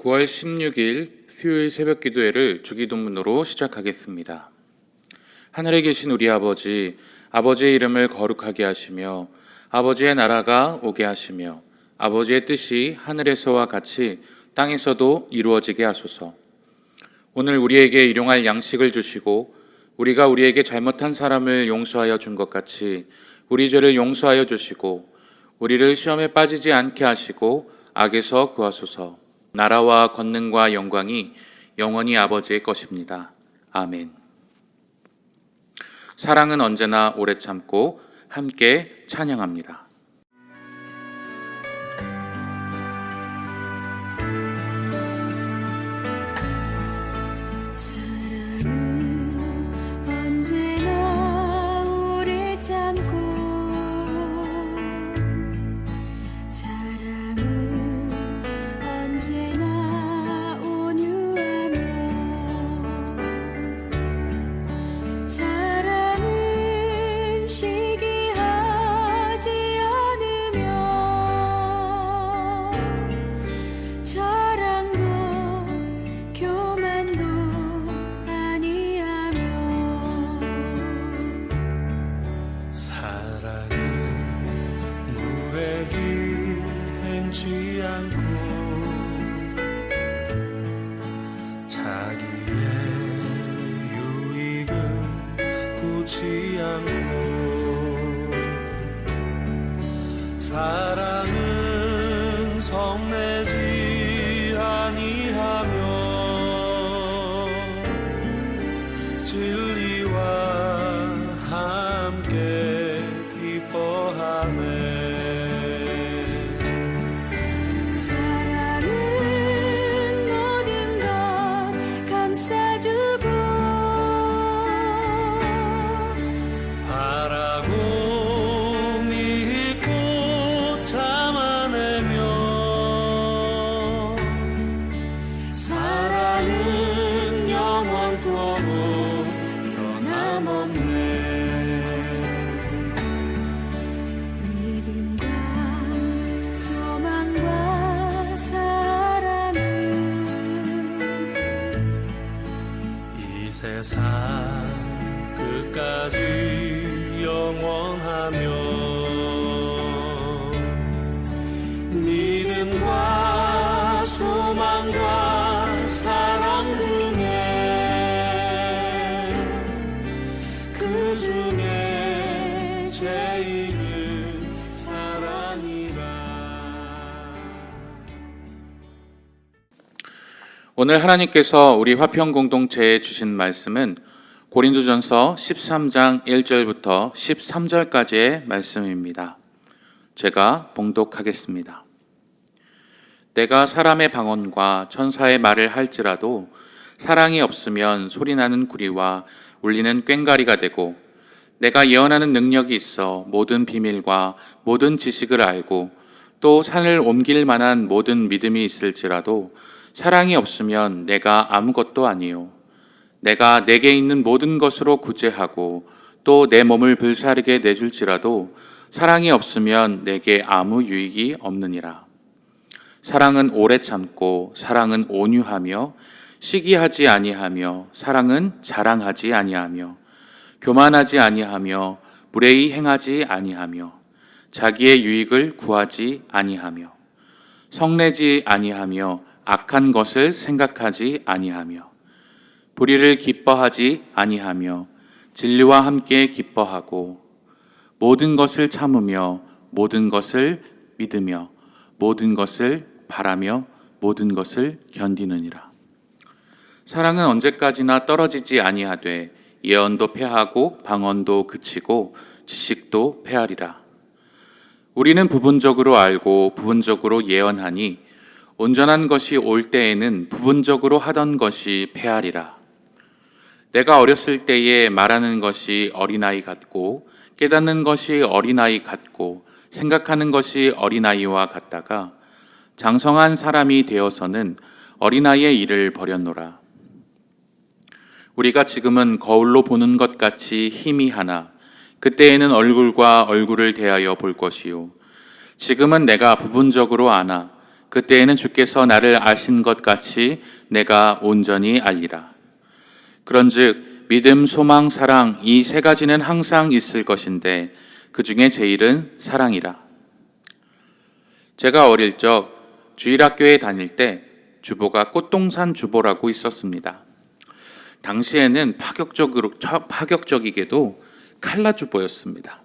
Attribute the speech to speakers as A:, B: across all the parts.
A: 9월 16일 수요일 새벽 기도회를 주기도문으로 시작하겠습니다. 하늘에 계신 우리 아버지, 아버지의 이름을 거룩하게 하시며 아버지의 나라가 오게 하시며 아버지의 뜻이 하늘에서와 같이 땅에서도 이루어지게 하소서. 오늘 우리에게 일용할 양식을 주시고 우리가 우리에게 잘못한 사람을 용서하여 준 것 같이 우리 죄를 용서하여 주시고 우리를 시험에 빠지지 않게 하시고 악에서 구하소서. 나라와 권능과 영광이 영원히 아버지의 것입니다. 아멘. 사랑은 언제나 오래 참고 함께 찬양합니다.
B: 사랑은 성내지 아니하며 진리와 함께 기뻐하네. 세상 끝까지 영원하며 믿음과 소망과 사랑 중에 그 중에 제일은 사랑이라.
A: 오늘 하나님께서 우리 화평 공동체에 주신 말씀은 고린도전서 13장 1절부터 13절까지의 말씀입니다. 제가 봉독하겠습니다. 내가 사람의 방언과 천사의 말을 할지라도 사랑이 없으면 소리나는 구리와 울리는 꽹과리가 되고, 내가 예언하는 능력이 있어 모든 비밀과 모든 지식을 알고 또 산을 옮길 만한 모든 믿음이 있을지라도 사랑이 없으면 내가 아무것도 아니요. 내가 내게 있는 모든 것으로 구제하고 또 내 몸을 불사르게 내줄지라도 사랑이 없으면 내게 아무 유익이 없느니라. 사랑은 오래 참고 사랑은 온유하며 시기하지 아니하며 사랑은 자랑하지 아니하며 교만하지 아니하며 무례히 행하지 아니하며 자기의 유익을 구하지 아니하며 성내지 아니하며 악한 것을 생각하지 아니하며 불의를 기뻐하지 아니하며 진리와 함께 기뻐하고 모든 것을 참으며 모든 것을 믿으며 모든 것을 바라며 모든 것을 견디느니라. 사랑은 언제까지나 떨어지지 아니하되 예언도 패하고 방언도 그치고 지식도 패하리라. 우리는 부분적으로 알고 부분적으로 예언하니 온전한 것이 올 때에는 부분적으로 하던 것이 패하리라. 내가 어렸을 때에 말하는 것이 어린아이 같고 깨닫는 것이 어린아이 같고 생각하는 것이 어린아이와 같다가 장성한 사람이 되어서는 어린아이의 일을 버렸노라. 우리가 지금은 거울로 보는 것 같이 희미하나 그때에는 얼굴과 얼굴을 대하여 볼 것이요. 지금은 내가 부분적으로 아나 그때에는 주께서 나를 아신 것 같이 내가 온전히 알리라. 그런즉 믿음, 소망, 사랑 이 세 가지는 항상 있을 것인데 그 중에 제일은 사랑이라. 제가 어릴 적 주일학교에 다닐 때 주보가 꽃동산 주보라고 있었습니다. 당시에는 파격적이게도 칼라 주보였습니다.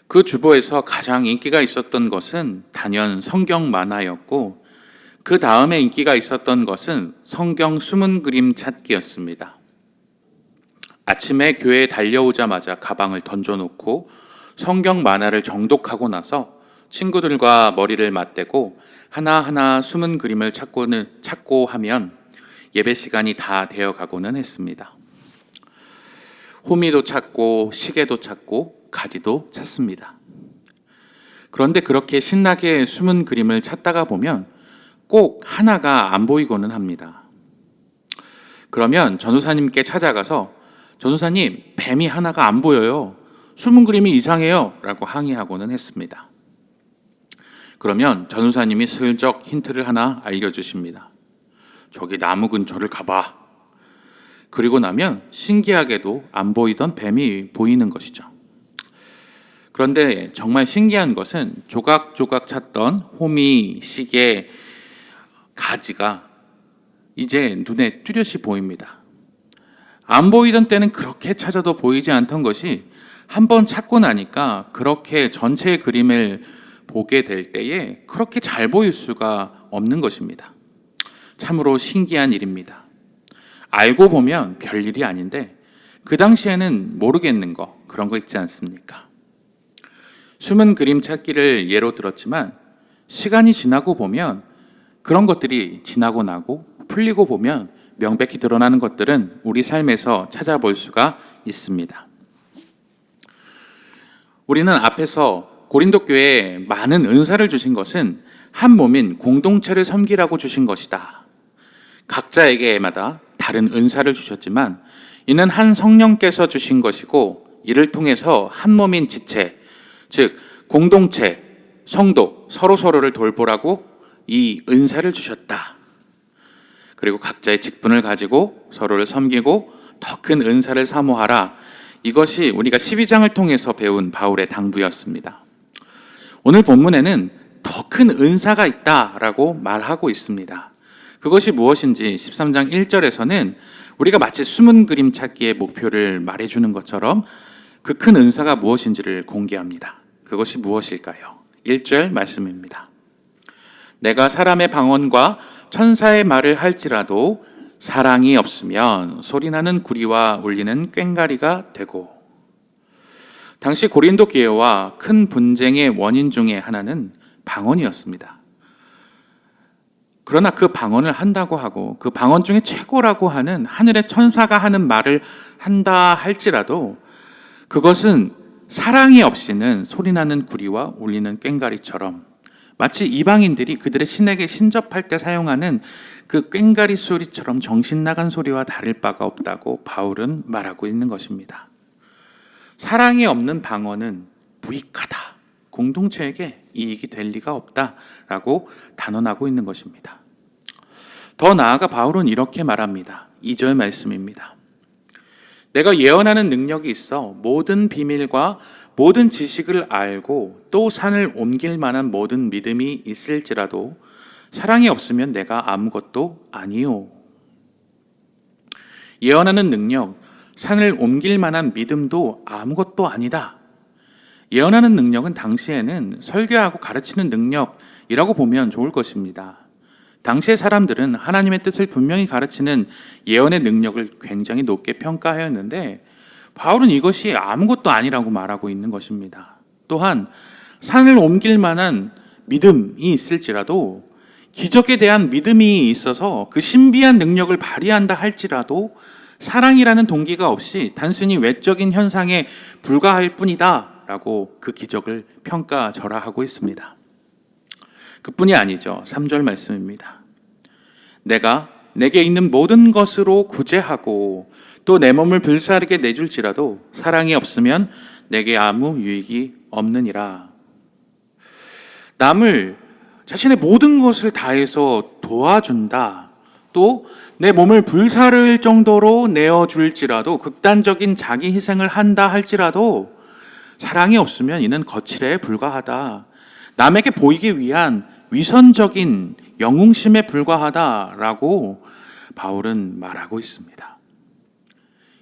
A: 그 주보에서 가장 인기가 있었던 것은 단연 성경 만화였고 그 다음에 인기가 있었던 것은 성경 숨은 그림 찾기였습니다. 아침에 교회에 달려오자마자 가방을 던져놓고 성경 만화를 정독하고 나서 친구들과 머리를 맞대고 하나하나 숨은 그림을 찾고 하면 예배 시간이 다 되어가고는 했습니다. 호미도 찾고 시계도 찾고 가지도 찾습니다. 그런데 그렇게 신나게 숨은 그림을 찾다가 보면 꼭 하나가 안 보이고는 합니다. 그러면 전도사님께 찾아가서 전도사님, 뱀이 하나가 안 보여요. 숨은 그림이 이상해요. 라고 항의하고는 했습니다. 그러면 전도사님이 슬쩍 힌트를 하나 알려주십니다. 저기 나무 근처를 가봐. 그리고 나면 신기하게도 안 보이던 뱀이 보이는 것이죠. 그런데 정말 신기한 것은 조각조각 찾던 호미, 시계, 가지가 이제 눈에 뚜렷이 보입니다. 안 보이던 때는 그렇게 찾아도 보이지 않던 것이 한번 찾고 나니까 그렇게 전체의 그림을 보게 될 때에 그렇게 잘 보일 수가 없는 것입니다. 참으로 신기한 일입니다. 알고 보면 별일이 아닌데 그 당시에는 모르겠는 거, 그런 거 있지 않습니까? 숨은 그림 찾기를 예로 들었지만 시간이 지나고 보면 그런 것들이 지나고 나고 풀리고 보면 명백히 드러나는 것들은 우리 삶에서 찾아볼 수가 있습니다. 우리는 앞에서 고린도 교회에 많은 은사를 주신 것은 한 몸인 공동체를 섬기라고 주신 것이다. 각자에게마다 다른 은사를 주셨지만 이는 한 성령께서 주신 것이고 이를 통해서 한 몸인 지체, 즉 공동체, 성도, 서로서로를 돌보라고 이 은사를 주셨다. 그리고 각자의 직분을 가지고 서로를 섬기고 더 큰 은사를 사모하라. 이것이 우리가 12장을 통해서 배운 바울의 당부였습니다. 오늘 본문에는 더 큰 은사가 있다라고 말하고 있습니다. 그것이 무엇인지 13장 1절에서는 우리가 마치 숨은 그림 찾기의 목표를 말해주는 것처럼 그 큰 은사가 무엇인지를 공개합니다. 그것이 무엇일까요? 1절 말씀입니다. 내가 사람의 방언과 천사의 말을 할지라도 사랑이 없으면 소리나는 구리와 울리는 꽹과리가 되고. 당시 고린도 교회와 큰 분쟁의 원인 중에 하나는 방언이었습니다. 그러나 그 방언을 한다고 하고 그 방언 중에 최고라고 하는 하늘의 천사가 하는 말을 한다 할지라도 그것은 사랑이 없이는 소리나는 구리와 울리는 꽹과리처럼 마치 이방인들이 그들의 신에게 신접할 때 사용하는 그 꽹과리 소리처럼 정신 나간 소리와 다를 바가 없다고 바울은 말하고 있는 것입니다. 사랑이 없는 방언은 무익하다. 공동체에게 이익이 될 리가 없다라고 단언하고 있는 것입니다. 더 나아가 바울은 이렇게 말합니다. 2절 말씀입니다. 내가 예언하는 능력이 있어 모든 비밀과 모든 지식을 알고 또 산을 옮길 만한 모든 믿음이 있을지라도 사랑이 없으면 내가 아무것도 아니요. 예언하는 능력, 산을 옮길 만한 믿음도 아무것도 아니다. 예언하는 능력은 당시에는 설교하고 가르치는 능력이라고 보면 좋을 것입니다. 당시의 사람들은 하나님의 뜻을 분명히 가르치는 예언의 능력을 굉장히 높게 평가하였는데 바울은 이것이 아무것도 아니라고 말하고 있는 것입니다. 또한 산을 옮길 만한 믿음이 있을지라도 기적에 대한 믿음이 있어서 그 신비한 능력을 발휘한다 할지라도 사랑이라는 동기가 없이 단순히 외적인 현상에 불과할 뿐이다 라고 그 기적을 평가절하하고 있습니다. 그뿐이 아니죠. 3절 말씀입니다. 내가 내게 있는 모든 것으로 구제하고 또 내 몸을 불사르게 내줄지라도 사랑이 없으면 내게 아무 유익이 없느니라. 남을 자신의 모든 것을 다해서 도와준다. 또 내 몸을 불사를 정도로 내어줄지라도, 극단적인 자기 희생을 한다 할지라도 사랑이 없으면 이는 거칠에 불과하다. 남에게 보이기 위한 위선적인 영웅심에 불과하다라고 바울은 말하고 있습니다.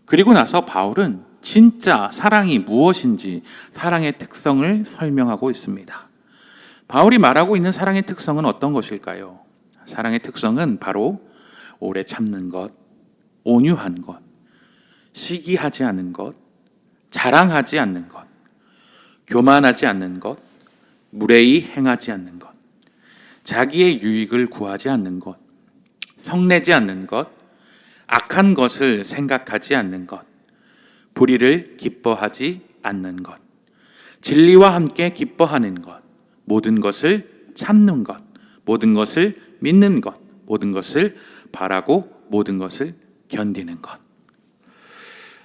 A: 그리고 나서 바울은 진짜 사랑이 무엇인지, 사랑의 특성을 설명하고 있습니다. 바울이 말하고 있는 사랑의 특성은 어떤 것일까요? 사랑의 특성은 바로 오래 참는 것, 온유한 것, 시기하지 않는 것, 자랑하지 않는 것, 교만하지 않는 것, 무례히 행하지 않는 것, 자기의 유익을 구하지 않는 것, 성내지 않는 것, 악한 것을 생각하지 않는 것, 불의를 기뻐하지 않는 것, 진리와 함께 기뻐하는 것, 모든 것을 참는 것, 모든 것을 믿는 것, 모든 것을 바라고 모든 것을 견디는 것.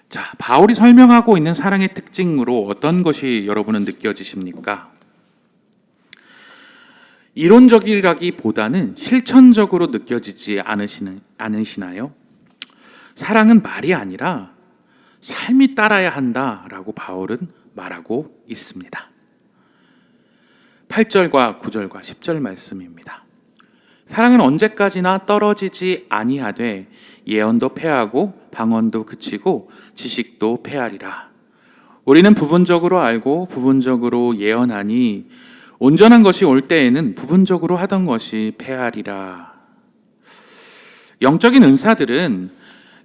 A: 자, 바울이 설명하고 있는 사랑의 특징으로 어떤 것이 여러분은 느껴지십니까? 이론적이라기보다는 실천적으로 느껴지지 않으시나요? 사랑은 말이 아니라 삶이 따라야 한다라고 바울은 말하고 있습니다. 8절과 9절과 10절 말씀입니다. 사랑은 언제까지나 떨어지지 아니하되 예언도 패하고 방언도 그치고 지식도 패하리라. 우리는 부분적으로 알고 부분적으로 예언하니 온전한 것이 올 때에는 부분적으로 하던 것이 패하리라. 영적인 은사들은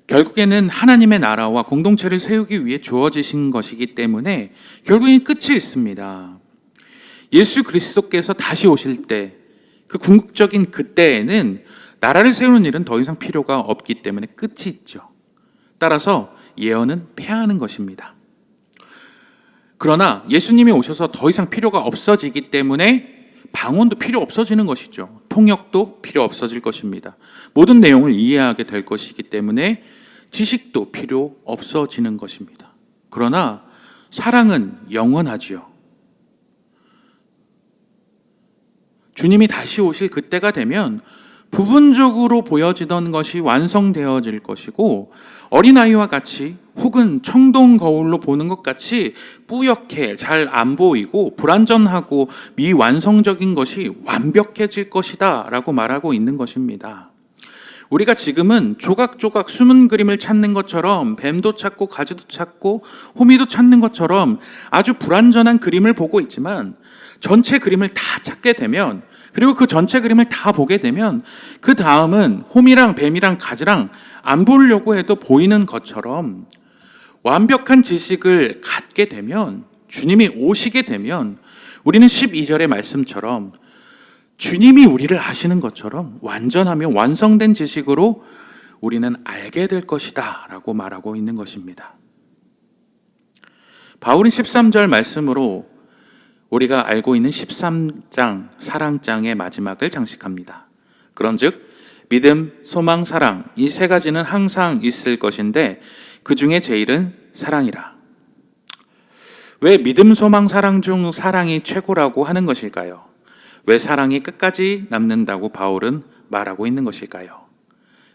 A: 결국에는 하나님의 나라와 공동체를 세우기 위해 주어지신 것이기 때문에 결국엔 끝이 있습니다. 예수 그리스도께서 다시 오실 때, 그 궁극적인 그때에는 나라를 세우는 일은 더 이상 필요가 없기 때문에 끝이 있죠. 따라서 예언은 패하는 것입니다. 그러나 예수님이 오셔서 더 이상 필요가 없어지기 때문에 방언도 필요 없어지는 것이죠. 통역도 필요 없어질 것입니다. 모든 내용을 이해하게 될 것이기 때문에 지식도 필요 없어지는 것입니다. 그러나 사랑은 영원하지요. 주님이 다시 오실 그때가 되면 부분적으로 보여지던 것이 완성되어질 것이고, 어린아이와 같이 혹은 청동 거울로 보는 것 같이 뿌옇게 잘 안 보이고 불완전하고 미완성적인 것이 완벽해질 것이다 라고 말하고 있는 것입니다. 우리가 지금은 조각조각 숨은 그림을 찾는 것처럼, 뱀도 찾고 가지도 찾고 호미도 찾는 것처럼 아주 불완전한 그림을 보고 있지만, 전체 그림을 다 찾게 되면, 그리고 그 전체 그림을 다 보게 되면 그 다음은 호미랑 뱀이랑 가지랑 안 보려고 해도 보이는 것처럼 완벽한 지식을 갖게 되면, 주님이 오시게 되면 우리는 12절의 말씀처럼 주님이 우리를 아시는 것처럼 완전하며 완성된 지식으로 우리는 알게 될 것이다 라고 말하고 있는 것입니다. 바울은 13절 말씀으로 우리가 알고 있는 13장 사랑장의 마지막을 장식합니다. 그런즉 믿음, 소망, 사랑, 이 세 가지는 항상 있을 것인데 그 중에 제일은 사랑이라. 왜 믿음, 소망, 사랑 중 사랑이 최고라고 하는 것일까요? 왜 사랑이 끝까지 남는다고 바울은 말하고 있는 것일까요?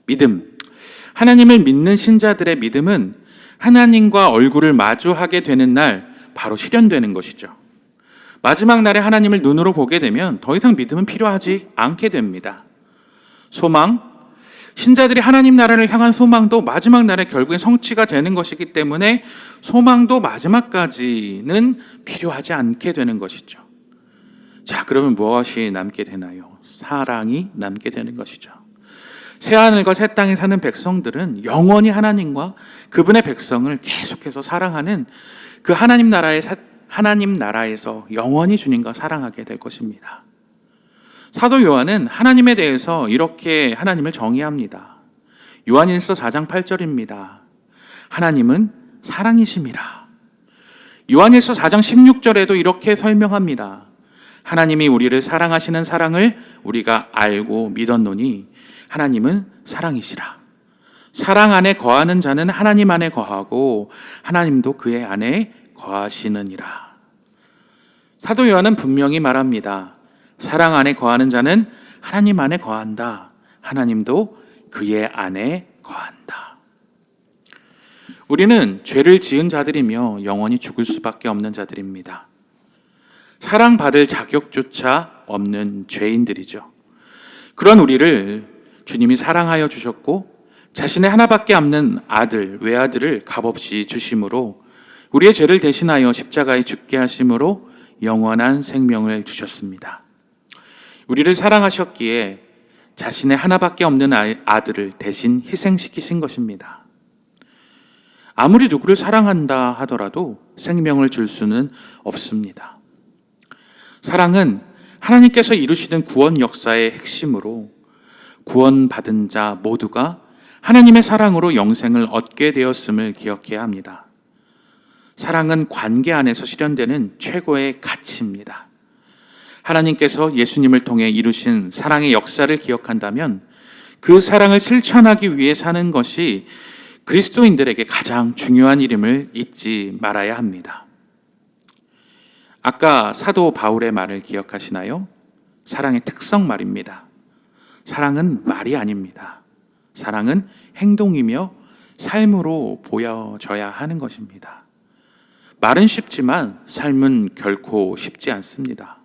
A: 믿음, 하나님을 믿는 신자들의 믿음은 하나님과 얼굴을 마주하게 되는 날 바로 실현되는 것이죠. 마지막 날에 하나님을 눈으로 보게 되면 더 이상 믿음은 필요하지 않게 됩니다. 소망, 신자들이 하나님 나라를 향한 소망도 마지막 날에 결국엔 성취가 되는 것이기 때문에 소망도 마지막까지는 필요하지 않게 되는 것이죠. 자, 그러면 무엇이 남게 되나요? 사랑이 남게 되는 것이죠. 새하늘과 새 땅에 사는 백성들은 영원히 하나님과 그분의 백성을 계속해서 사랑하는 그 하나님 나라에서 영원히 주님과 사랑하게 될 것입니다. 사도 요한은 하나님에 대해서 이렇게 하나님을 정의합니다. 요한일서 4장 8절입니다. 하나님은 사랑이심이라. 요한일서 4장 16절에도 이렇게 설명합니다. 하나님이 우리를 사랑하시는 사랑을 우리가 알고 믿었노니 하나님은 사랑이시라. 사랑 안에 거하는 자는 하나님 안에 거하고 하나님도 그의 안에 거하시느니라. 사도 요한은 분명히 말합니다. 사랑 안에 거하는 자는 하나님 안에 거한다. 하나님도 그의 안에 거한다. 우리는 죄를 지은 자들이며 영원히 죽을 수밖에 없는 자들입니다. 사랑받을 자격조차 없는 죄인들이죠. 그런 우리를 주님이 사랑하여 주셨고 자신의 하나밖에 없는 아들, 외아들을 값없이 주심으로 우리의 죄를 대신하여 십자가에 죽게 하심으로 영원한 생명을 주셨습니다. 우리를 사랑하셨기에 자신의 하나밖에 없는 아들을 대신 희생시키신 것입니다. 아무리 누구를 사랑한다 하더라도 생명을 줄 수는 없습니다. 사랑은 하나님께서 이루시는 구원 역사의 핵심으로 구원받은 자 모두가 하나님의 사랑으로 영생을 얻게 되었음을 기억해야 합니다. 사랑은 관계 안에서 실현되는 최고의 가치입니다. 하나님께서 예수님을 통해 이루신 사랑의 역사를 기억한다면 그 사랑을 실천하기 위해 사는 것이 그리스도인들에게 가장 중요한 일임을 잊지 말아야 합니다. 아까 사도 바울의 말을 기억하시나요? 사랑의 특성 말입니다. 사랑은 말이 아닙니다. 사랑은 행동이며 삶으로 보여져야 하는 것입니다. 말은 쉽지만 삶은 결코 쉽지 않습니다.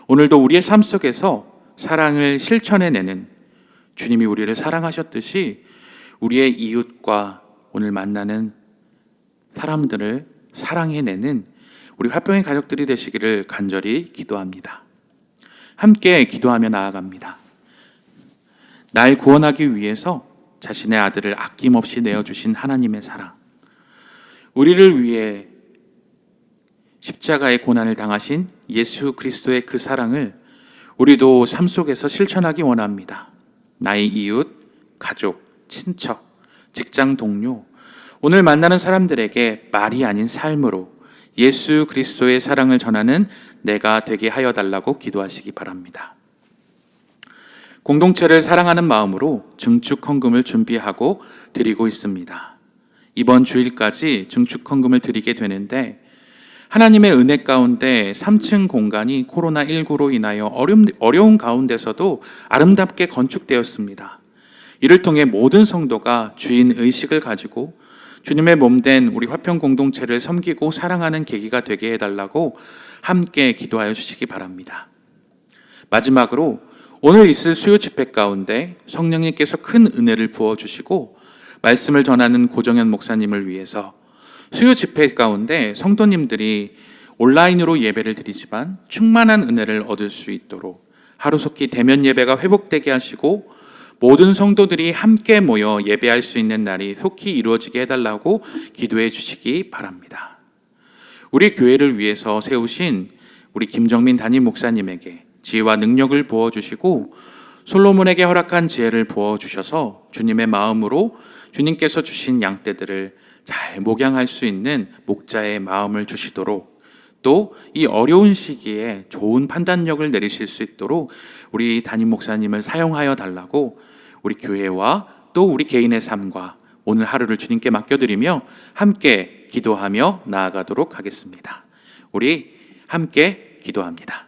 A: 오늘도 우리의 삶 속에서 사랑을 실천해내는 주님이 우리를 사랑하셨듯이 우리의 이웃과 오늘 만나는 사람들을 사랑해내는 우리 화평의 가족들이 되시기를 간절히 기도합니다. 함께 기도하며 나아갑니다. 날 구원하기 위해서 자신의 아들을 아낌없이 내어주신 하나님의 사랑, 우리를 위해 십자가의 고난을 당하신 예수 그리스도의 그 사랑을 우리도 삶 속에서 실천하기 원합니다. 나의 이웃, 가족, 친척, 직장 동료, 오늘 만나는 사람들에게 말이 아닌 삶으로 예수 그리스도의 사랑을 전하는 내가 되게 하여 달라고 기도하시기 바랍니다. 공동체를 사랑하는 마음으로 증축 헌금을 준비하고 드리고 있습니다. 이번 주일까지 증축 헌금을 드리게 되는데 하나님의 은혜 가운데 3층 공간이 코로나19로 인하여 어려운 가운데서도 아름답게 건축되었습니다. 이를 통해 모든 성도가 주인 의식을 가지고 주님의 몸된 우리 화평 공동체를 섬기고 사랑하는 계기가 되게 해달라고 함께 기도하여 주시기 바랍니다. 마지막으로 오늘 있을 수요 집회 가운데 성령님께서 큰 은혜를 부어주시고 말씀을 전하는 고정현 목사님을 위해서 수요 집회 가운데 성도님들이 온라인으로 예배를 드리지만 충만한 은혜를 얻을 수 있도록 하루속히 대면 예배가 회복되게 하시고 모든 성도들이 함께 모여 예배할 수 있는 날이 속히 이루어지게 해달라고 기도해 주시기 바랍니다. 우리 교회를 위해서 세우신 우리 김정민 담임 목사님에게 지혜와 능력을 부어주시고 솔로몬에게 허락한 지혜를 부어주셔서 주님의 마음으로 주님께서 주신 양떼들을 잘 목양할 수 있는 목자의 마음을 주시도록 또 이 어려운 시기에 좋은 판단력을 내리실 수 있도록 우리 담임 목사님을 사용하여 달라고 우리 교회와 또 우리 개인의 삶과 오늘 하루를 주님께 맡겨드리며 함께 기도하며 나아가도록 하겠습니다. 우리 함께 기도합니다.